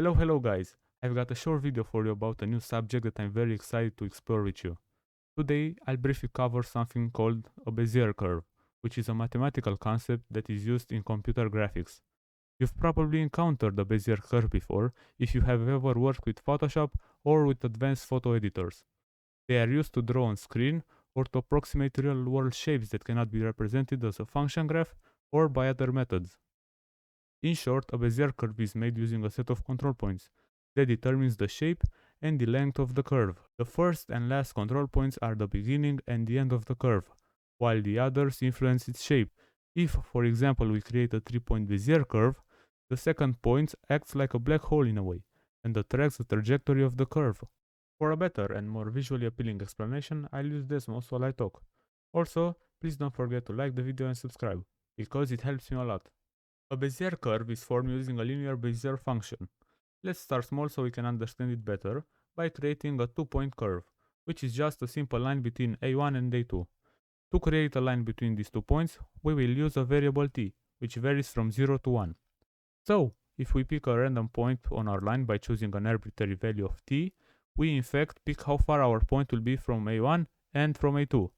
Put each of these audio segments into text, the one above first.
Hello guys, I've got a short video for you about a new subject that I'm very excited to explore with you. Today I'll briefly cover something called a Bezier curve, which is a mathematical concept that is used in computer graphics. You've probably encountered the Bezier curve before if you have ever worked with Photoshop or with advanced photo editors. They are used to draw on screen or to approximate real-world shapes that cannot be represented as a function graph or by other methods. In short, a Bezier curve is made using a set of control points that determines the shape and the length of the curve. The first and last control points are the beginning and the end of the curve, while the others influence its shape. If, for example, we create a 3-point Bezier curve, the second point acts like a black hole in a way, and tracks the trajectory of the curve. For a better and more visually appealing explanation, I'll use Desmos while I talk. Also, please don't forget to like the video and subscribe, because it helps me a lot. A Bezier curve is formed using a linear Bezier function. Let's start small so we can understand it better by creating a 2-point curve, which is just a simple line between A1 and A2. To create a line between these 2 points, we will use a variable t, which varies from 0 to 1. So, if we pick a random point on our line by choosing an arbitrary value of t, we in fact pick how far our point will be from A1 and from A2.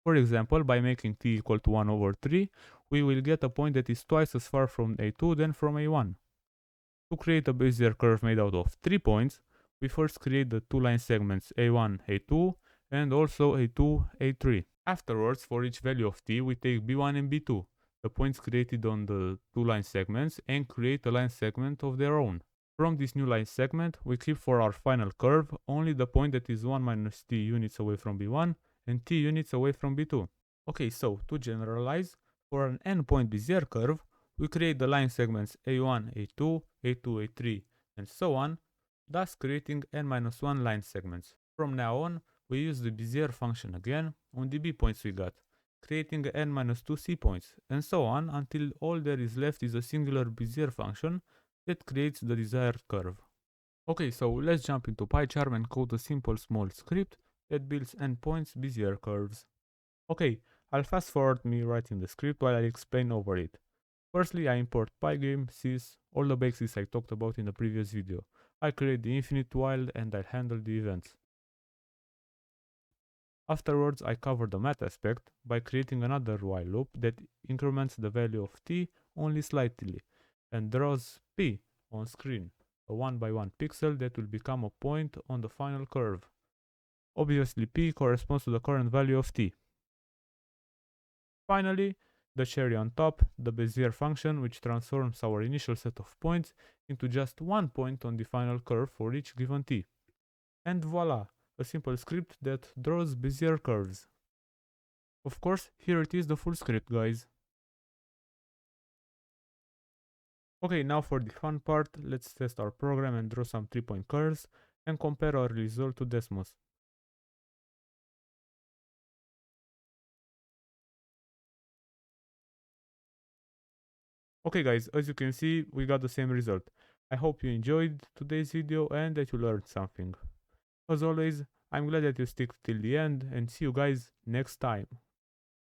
For example, by making t equal to 1 over 3, we will get a point that is twice as far from A2 than from A1. To create a Bezier curve made out of 3 points, we first create the 2 line segments A1, A2 and also A2, A3. Afterwards, for each value of t, we take B1 and B2, the points created on the 2 line segments, and create a line segment of their own. From this new line segment, we keep for our final curve only the point that is 1 minus t units away from B1 and t units away from B2. Okay, so to generalize, for an n-point Bezier curve, we create the line segments A1, A2, A2, A3, and so on, thus creating n-1 line segments. From now on, we use the Bezier function again on the B points we got, creating n-2 C points, and so on until all there is left is a singular Bezier function that creates the desired curve. Okay, so let's jump into PyCharm and code a simple small script that builds n-points Bezier curves. Okay, I'll fast forward me writing the script while I explain over it. Firstly, I import pygame, sys, all the basics I talked about in the previous video. I create the infinite while and I handle the events. Afterwards, I cover the math aspect by creating another while loop that increments the value of t only slightly and draws p on screen, a 1 by 1 pixel that will become a point on the final curve. Obviously, p corresponds to the current value of t. Finally, the cherry on top, the Bezier function, which transforms our initial set of points into just one point on the final curve for each given t. And voila, a simple script that draws Bezier curves. Of course, here it is, the full script, guys. Okay, now for the fun part, let's test our program and draw some 3-point curves and compare our result to Desmos. Okay guys, as you can see, we got the same result. I hope you enjoyed today's video and that you learned something. As always, I'm glad that you stick till the end and see you guys next time.